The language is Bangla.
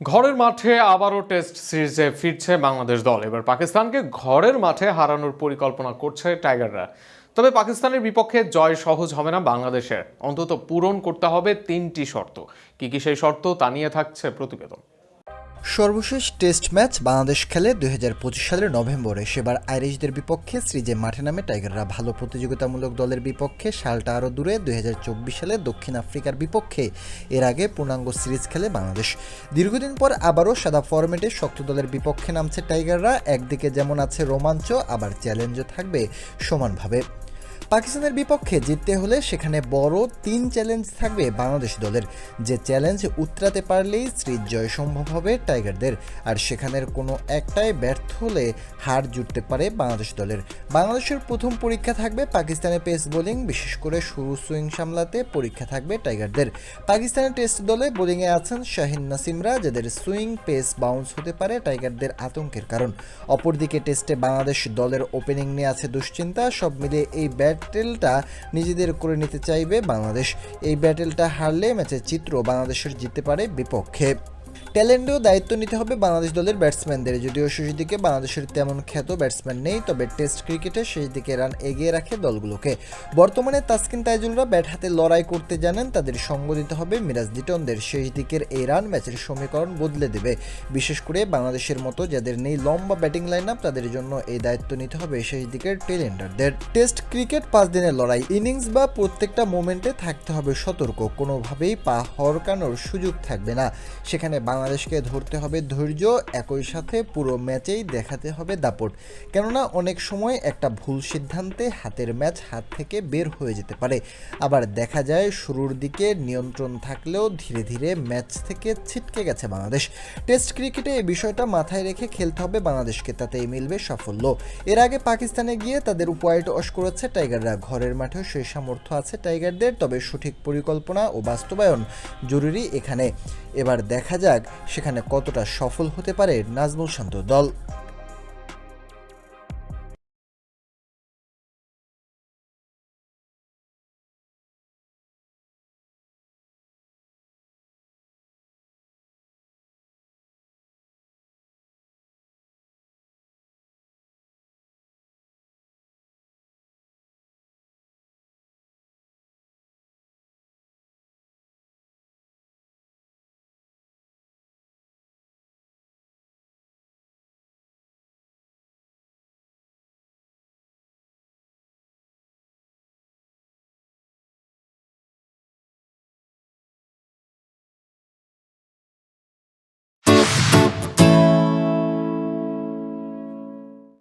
ঘরের মাঠে আবারও টেস্ট সিরিজে ফিরছে বাংলাদেশ দল। এবার পাকিস্তানকে ঘরের মাঠে হারানোর পরিকল্পনা করছে টাইগাররা। তবে পাকিস্তানের বিপক্ষে জয় সহজ হবে না বাংলাদেশের। অন্তত পূরণ করতে হবে 3টি শর্ত। কি কি সেই শর্ত তা নিয়ে থাকছে প্রতিবেদন। সর্বশেষ টেস্ট ম্যাচ বাংলাদেশ খেলে ২০২৫ সালের নভেম্বরে। সেবার আইরিশদের বিপক্ষে সিরিজে মাঠে নামে টাইগাররা। ভালো প্রতিযোগিতামূলক দলের বিপক্ষে সালটা আরও দূরে ২০২৪ সালে দক্ষিণ আফ্রিকার বিপক্ষে। এর আগে পূর্ণাঙ্গ সিরিজ খেলে বাংলাদেশ। দীর্ঘদিন পর আবারও সাদা ফরম্যাটে শক্ত দলের বিপক্ষে নামছে টাইগাররা। একদিকে যেমন আছে রোমাঞ্চ, আবার চ্যালেঞ্জও থাকবে সমানভাবে। পাকিস্তানের বিপক্ষে জিততে হলে সেখানে বড় 3 চ্যালেঞ্জ থাকবে বাংলাদেশ দলের। যে চ্যালেঞ্জ উতরাতে পারলেই সিরিজ জয় সম্ভব হবে টাইগারদের। আর সেখানের কোনো একটাই ব্যর্থ হলে হার জুটতে পারে বাংলাদেশ দলের। বাংলাদেশের প্রথম পরীক্ষা থাকবে পাকিস্তানের পেস বোলিং, বিশেষ করে শুরু সুইং সামলাতে পরীক্ষা থাকবে টাইগারদের। পাকিস্তানের টেস্ট দলে বোলিংয়ে আছেন শাহিন নাসিমরা, যাদের সুইং পেস বাউন্স হতে পারে টাইগারদের আতঙ্কের কারণ। অপরদিকে টেস্টে বাংলাদেশ দলের ওপেনিং নিয়ে আছে দুশ্চিন্তা। সব মিলিয়ে এই ব্যাটেলটা নিজেদের করে নিতে চাইবে বাংলাদেশ। এই ব্যাটেলটা হারলে ম্যাচের চিত্র বাংলাদেশের জিততে পারে বিপক্ষে। ট্যালেন্টেও দায়িত্ব নিতে হবে বাংলাদেশ দলের ব্যাটসম্যানদের। যদিও শেষ দিকে বাংলাদেশের তেমন খ্যাত ব্যাটসম্যান নেই, তবে টেস্ট ক্রিকেটে শেষ দিকে রান এগিয়ে রাখে দলগুলোকে। বর্তমানে তাসকিন তাইজুলরা ব্যাট হাতে লড়াই করতে জানেন, তাদের সঙ্গ দিতে হবে মিরাজ লিটনদের। শেষ দিকের এই রান ম্যাচের সমীকরণ বদলে দেবে। বিশেষ করে বাংলাদেশের মতো যাদের নেই লম্বা ব্যাটিং লাইন আপ, তাদের জন্য এই দায়িত্ব নিতে হবে শেষ দিকের টেলেন্ডারদের। টেস্ট ক্রিকেট 5 দিনের লড়াই। ইনিংস বা প্রত্যেকটা মোমেন্টে থাকতে হবে সতর্ক। কোনোভাবেই পা হরকানোর সুযোগ থাকবে না। সেখানে বাংলাদেশকে ধরতে হবে ধৈর্য, একই সাথে পুরো ম্যাচেই দেখাতে হবে দাপট। কেননা অনেক সময় একটা ভুল সিদ্ধান্তে হাতের ম্যাচ হাত থেকে বের হয়ে যেতে পারে। আবার দেখা যায় শুরুর দিকে নিয়ন্ত্রণ থাকলেও ধীরে ধীরে ম্যাচ থেকে ছিটকে গেছে বাংলাদেশ। টেস্ট ক্রিকেটে এই বিষয়টা মাথায় রেখে খেলতে হবে বাংলাদেশকে, তাতেই মিলবে সাফল্য। এর আগে পাকিস্তানে গিয়ে তাদের হোয়াইট ওয়াশ করেছে টাইগাররা। ঘরের মাঠেও সেই সামর্থ্য আছে টাইগারদের, তবে সঠিক পরিকল্পনা ও বাস্তবায়ন জরুরি এখানে। এবার দেখা যাক সেখানে কতটা সফল হতে পারে নাজমুল শান্তর দল।